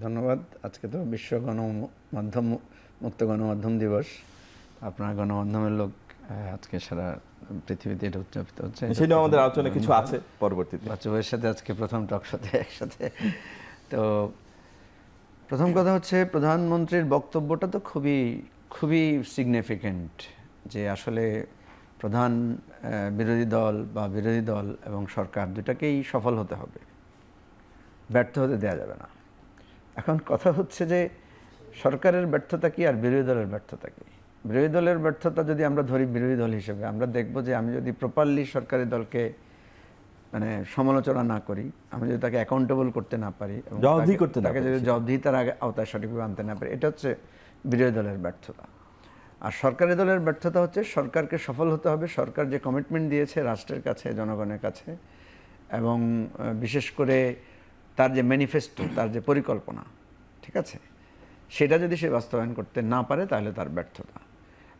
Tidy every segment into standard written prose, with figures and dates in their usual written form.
ধন্যবাদ। আজকে তো বিশ্ব গণমাধ্যম মুক্ত গণমাধ্যম দিবস। আপনার গণমাধ্যমের লোক আজকে সারা পৃথিবীতে এটা উদযাপিত হচ্ছে। সেটা আমাদের আলোচনা কিছু আছে পরবর্তীতে। বাচ্চু ভাইয়ের সাথে আজকে প্রথম টক শোতে একসাথে। তো প্রথম কথা হচ্ছে প্রধানমন্ত্রীর বক্তব্যটা তো খুবই খুবই সিগনিফিক্যান্ট, যে আসলে প্রধান বিরোধী দল এবং সরকার দুটাকেই সফল হতে হবে, ব্যর্থ হতে দেওয়া যাবে না। এখন কথা হচ্ছে যে সরকারের ব্যর্থতা কি আর বিরোধী দলের ব্যর্থতা কি। বিরোধী দলের ব্যর্থতা যদি আমরা ধরি বিরোধী দল হিসেবে, আমরা দেখব যে আমি যদি প্রপারলি সরকারি দলকে মানে সমালোচনা না করি, আমি যদি তাকে অ্যাকাউন্টেবল করতে না পারি এবং তাকে যদি জবাবদিহিতার আওতায় সঠিকভাবে আনতে না পারি, এটা হচ্ছে বিরোধী দলের ব্যর্থতা। আর সরকারি দলের ব্যর্থতা হচ্ছে সরকারকে সফল হতে হবে, সরকার যে কমিটমেন্ট দিয়েছে রাষ্ট্রের কাছে, জনগণের কাছে, এবং বিশেষ করে তার যে ম্যানিফেস্টো, তার যে পরিকল্পনা, ঠিক আছে, সেটা যদি সে বাস্তবায়ন করতে না পারে তাহলে তার ব্যর্থতা।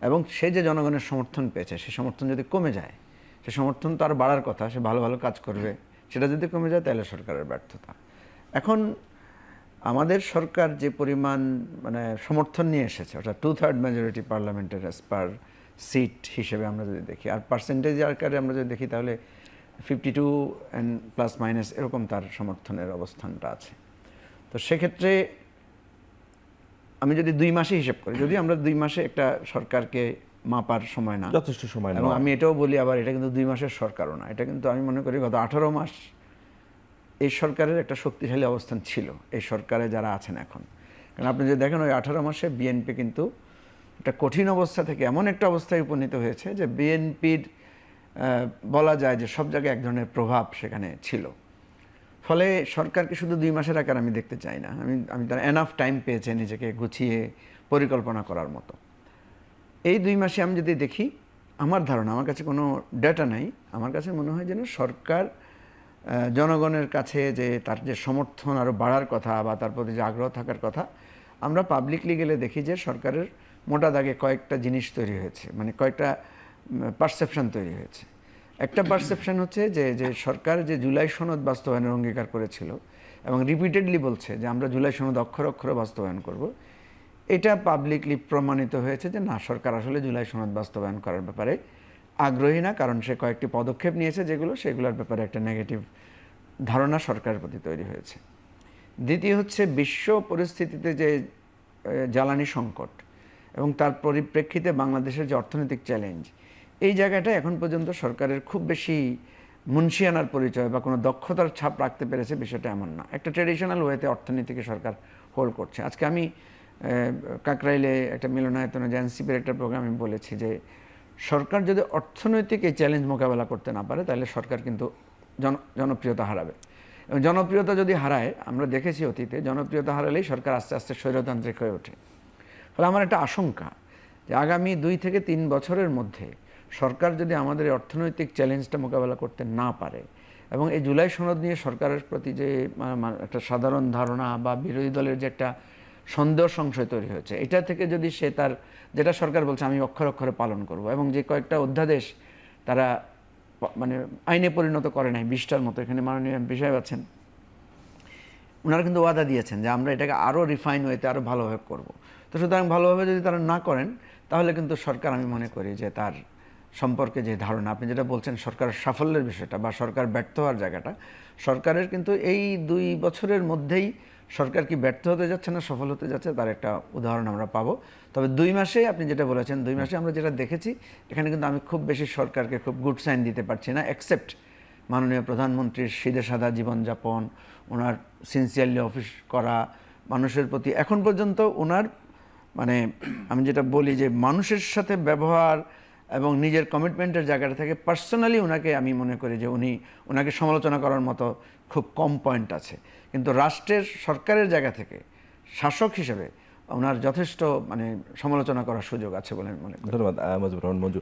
এবং সে যে জনগণের সমর্থন পেয়েছে, সে সমর্থন যদি কমে যায়, সে সমর্থন তো আর বাড়ার কথা, সে ভালো ভালো কাজ করবে, সেটা যদি কমে যায় তাহলে সরকারের ব্যর্থতা। এখন আমাদের সরকার যে পরিমাণ মানে সমর্থন নিয়ে এসেছে, ওটা 2/3 মেজরিটি পার্লামেন্টের অ্যাজ পার সিট হিসেবে আমরা যদি দেখি, আর পার্সেন্টেজ আকারে আমরা যদি দেখি তাহলে 52 অ্যান্ড প্লাস মাইনাস এরকম তার সমর্থনের অবস্থানটা আছে। তো সেক্ষেত্রে আমি যদি 2 মাসে হিসেব করি, যদি আমরা 2 মাসে একটা সরকারকে মাপার সময় না, যথেষ্ট সময় না। এবং আমি এটাও বলি আবার, এটা কিন্তু 2 মাসের সরকারও না, এটা কিন্তু আমি মনে করি গত 18 মাস এই সরকারের একটা শক্তিশালী অবস্থান ছিল, এই সরকারে যারা আছেন এখন। কারণ আপনি যদি দেখেন ওই 18 মাসে বিএনপি কিন্তু একটা কঠিন অবস্থা থেকে এমন একটা অবস্থায় উপনীত হয়েছে যে বিএনপির বলা যায় যে সব জায়গায় এক ধরনের প্রভাব সেখানে ছিল। ফলে সরকারকে শুধু 2 মাসের আকার আমি দেখতে চাই না, আমি তার এনাফ টাইম পেয়েছে নিজেকে গুছিয়ে পরিকল্পনা করার মতো। এই 2 মাসে আমি যদি দেখি, আমার ধারণা, আমার কাছে কোনো ডেটা নাই, আমার কাছে মনে হয় যেন সরকার জনগণের কাছে যে তার যে সমর্থন আরও বাড়ার কথা বা তার প্রতি যে আগ্রহ থাকার কথা, আমরা পাবলিকলি গেলে দেখি যে সরকারের মোটা দাগে কয়েকটা জিনিস তৈরি হয়েছে, মানে কয়েকটা পারসেপশন তৈরি হয়েছে। একটা পারসেপশন হচ্ছে যে সরকার যে জুলাই সনদ বাস্তবায়নের অঙ্গীকার করেছিল এবং রিপিটেডলি বলছে যে আমরা জুলাই সনদ অক্ষরে অক্ষরে বাস্তবায়ন করব, এটা পাবলিকলি প্রমাণিত হয়েছে যে না, সরকার আসলে জুলাই সনদ বাস্তবায়ন করার ব্যাপারে আগ্রহী না, কারণ সে কয়েকটি পদক্ষেপ নিয়েছে সেগুলোর ব্যাপারে একটা নেগেটিভ ধারণা সরকারের প্রতি তৈরি হয়েছে। দ্বিতীয় হচ্ছে বিশ্ব পরিস্থিতিতে যে জ্বালানি সংকট এবং তার পরিপ্রেক্ষিতে বাংলাদেশের যে অর্থনৈতিক চ্যালেঞ্জ, এই জায়গাটা এখন পর্যন্ত সরকারের খুব বেশি মুন্সিয়ানার পরিচয় বা কোনো দক্ষতার ছাপ রাখতে পেরেছে বিষয়টা এমন না। একটা ট্রেডিশনাল ওয়েতে অর্থনীতিকে সরকার হোল্ড করছে। আজকে আমি কাকরাইলে একটা মিলনায়তনে এনসিপির একটা প্রোগ্রামে বলেছি যে সরকার যদি অর্থনৈতিক এই চ্যালেঞ্জ মোকাবেলা করতে না পারে তাহলে সরকার কিন্তু জনপ্রিয়তা হারাবে, এবং জনপ্রিয়তা যদি হারায়, আমরা দেখেছি অতীতে জনপ্রিয়তা হারালেই সরকার আস্তে আস্তে স্বৈরতান্ত্রিক হয়ে ওঠে। ফলে আমার একটা আশঙ্কা যে আগামী 2 থেকে 3 বছরের মধ্যে সরকার যদি আমাদের এই অর্থনৈতিক চ্যালেঞ্জটা মোকাবেলা করতে না পারে, এবং এই জুলাই সনদ নিয়ে সরকারের প্রতি যে একটা সাধারণ ধারণা বা বিরোধী দলের যে একটা সন্দেহ সংশয় তৈরি হয়েছে, এটা থেকে যদি সে তার যেটা সরকার বলছে আমি অক্ষরে অক্ষরে পালন করব, এবং যে কয়েকটা অধ্যাদেশ তারা মানে আইনে পরিণত করে নাই 20টার মতো, এখানে মাননীয় এমপি সাহেব আছেন, ওনারা কিন্তু ওয়াদা দিয়েছেন যে আমরা এটাকে আরও রিফাইন ওয়েতে আরও ভালোভাবে করব। তো সুতরাং ভালোভাবে যদি তারা না করেন তাহলে কিন্তু সরকার, আমি মনে করি যে তার সম্পর্কে যে ধারণা, আপনি যেটা বলছেন সরকারের সাফল্যের বিষয়টা বা সরকার ব্যর্থ হওয়ার জায়গাটা, সরকারের কিন্তু এই 2 বছরের মধ্যেই সরকার কি ব্যর্থ হতে যাচ্ছে না সফল হতে যাচ্ছে তার একটা উদাহরণ আমরা পাবো। তবে 2 মাসে আপনি যেটা বলেছেন, 2 মাসে আমরা যেটা দেখেছি, এখানে কিন্তু আমি খুব বেশি সরকারকে খুব গুড সাইন দিতে পারছি না, এক্সেপ্ট মাননীয় প্রধানমন্ত্রীর সিধে সাদা জীবনযাপন, ওনার সিনসিয়ারলি অফিস করা, মানুষের প্রতি এখন পর্যন্ত ওনার মানে আমি যেটা বলি যে মানুষের সাথে ব্যবহার এবং নিজের কমিটমেন্টের জায়গাটা থেকে পার্সোনালি ওনাকে আমি মনে করি যে ওনাকে সমালোচনা করার মতো খুব কম পয়েন্ট আছে, কিন্তু রাষ্ট্রের সরকারের জায়গা থেকে শাসক হিসেবে ওনার যথেষ্ট মানে সমালোচনা করার সুযোগ আছে বলে আমি মনে করি। ধন্যবাদ মুজিবুর রহমান মঞ্জু।